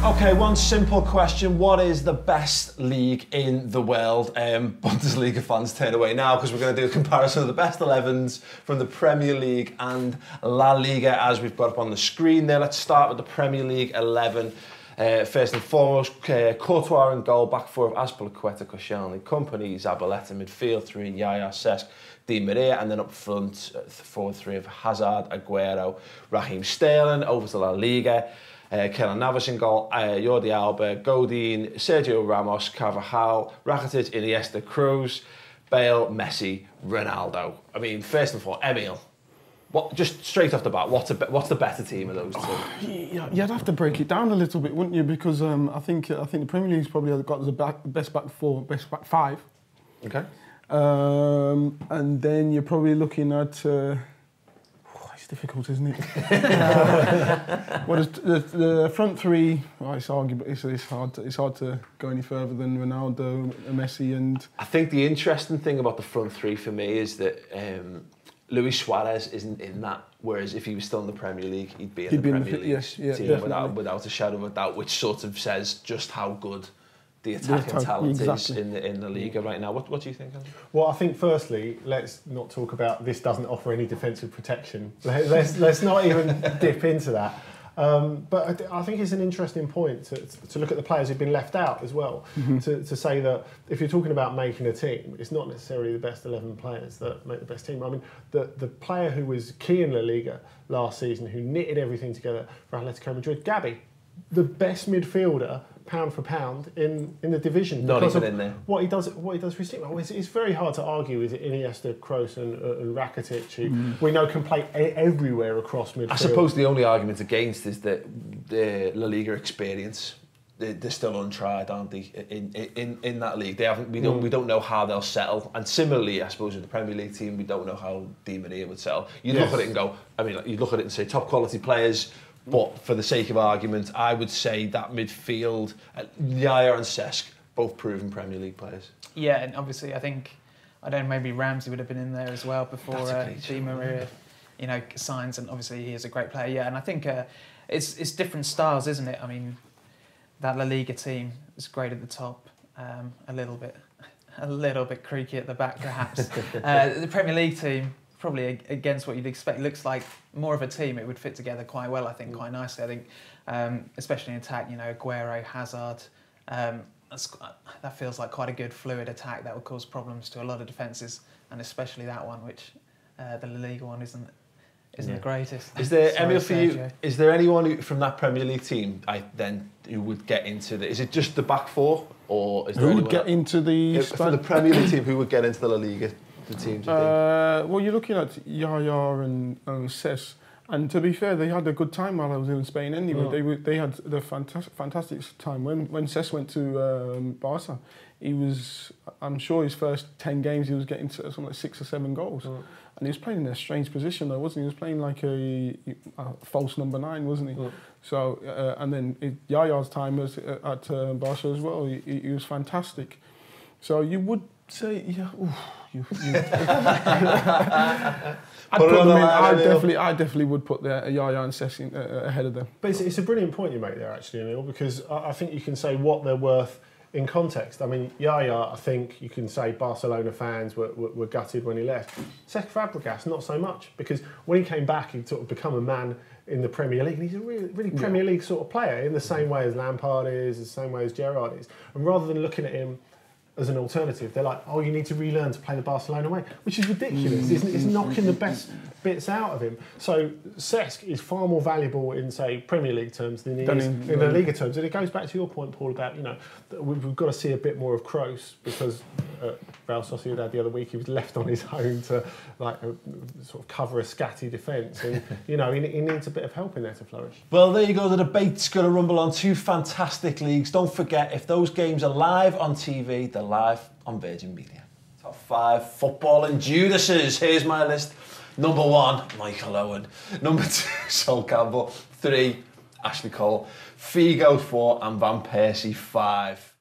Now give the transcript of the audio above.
Okay, one simple question. What is the best league in the world? Bundesliga fans turn away now because we're going to do a comparison of the best 11s from the Premier League and La Liga as we've got up on the screen there. Let's start with the Premier League 11. First and foremost, Courtois in goal, back four of Azpilicueta, Koscielny, Kompany, Zabaleta, midfield three, Yaya, Cesc, Di Maria, and then up front, forward three of Hazard, Aguero, Raheem Sterling. Over to La Liga, Keylor Navas in goal, Jordi Alba, Godin, Sergio Ramos, Carvajal, Rakitic, Iniesta, Kroos, Bale, Messi, Ronaldo. I mean, first and foremost, Emil. What, just straight off the bat, what's the better team of those two? Yeah, you'd have to break it down a little bit, wouldn't you? Because I think the Premier League's probably got the best back four, best back five. Okay. And then you're probably looking at. It's difficult, isn't it? Well, the front three. Well, it's arguable. It's hard to go any further than Ronaldo, Messi, and. I think the interesting thing about the front three for me is that. Luis Suarez isn't in that, whereas if he was still in the Premier League, he'd be in the Premier League team without a shadow of a doubt, which sort of says just how good the attacking talent is in the Liga right now. What do you think, Andrew? Well, I think firstly, let's not talk about this doesn't offer any defensive protection. Let's not even dip into that. But I think it's an interesting point to look at the players who've been left out as well. Mm-hmm. To say that if you're talking about making a team, it's not necessarily the best 11 players that make the best team. I mean, the player who was key in La Liga last season, who knitted everything together for Atletico Madrid, Gabi, the best midfielder pound for pound in the division. Not even in there. What he does for his team. It's very hard to argue with Iniesta, Kroos and Rakitic, who we know can play everywhere across midfield. I suppose the only argument against is that the La Liga experience. They're still untried, aren't they? In that league, they haven't. We don't know how they'll settle. And similarly, I suppose with the Premier League team, we don't know how Di Maria would settle. You look at it and go. I mean, you look at it and say top quality players. But for the sake of argument, I would say that midfield, Yaya and Cesc, both proven Premier League players. Yeah, and obviously I don't know, maybe Ramsey would have been in there as well before Di Maria, signs, and obviously he is a great player. Yeah, and I think it's different styles, isn't it? I mean, that La Liga team is great at the top, a little bit creaky at the back perhaps. The Premier League team, probably against what you'd expect, looks like more of a team. It would fit together quite well, I think, quite nicely. I think, especially in attack, Aguero, Hazard, that feels like quite a good fluid attack that would cause problems to a lot of defences, and especially that one, which the La Liga one isn't the greatest. Is there, Emil, for you, is there anyone from that Premier League team who would get into the... Is it just the back four? Or is there who would get into the... For the Premier League team, who would get into the La Liga? The teams, well, you're looking at Yaya and Cesc, and to be fair, they had a good time while I was in Spain anyway. They had the fantastic time. When Cesc went to Barca, I'm sure his first 10 games he was getting to something like 6 or 7 goals. And he was playing in a strange position though, wasn't he? He was playing like a false number 9, wasn't he? So, and then Yaya's time was at Barca as well. He was fantastic. So you would say, yeah, I definitely would put Yaya and Cesc ahead of them. But it's a brilliant point you make there, actually, Emil, because I think you can say what they're worth in context. I mean, Yaya, I think you can say Barcelona fans were gutted when he left. Cesc Fabregas, not so much, because when he came back, he'd sort of become a man in the Premier League, and he's a really Premier League sort of player in the same way as Lampard is, the same way as Gerrard is. And rather than looking at him as an alternative, they're like, oh, you need to relearn to play the Barcelona way, which is ridiculous. It's knocking the best bits out of him. So Cesc is far more valuable in, say, Premier League terms than he is in La Liga terms. And it goes back to your point, Paul, about, we've got to see a bit more of Kroos, because Real Sociedad the other week, he was left on his own to sort of cover a scatty defence. And, he needs a bit of help in there to flourish. Well, there you go. The debate's going to rumble on 2 fantastic leagues. Don't forget, if those games are live on TV, they're live on Virgin Media. Top 5 footballing Judases. Here's my list. Number 1, Michael Owen. Number 2, Sol Campbell. 3, Ashley Cole. Figo 4 and Van Persie 5.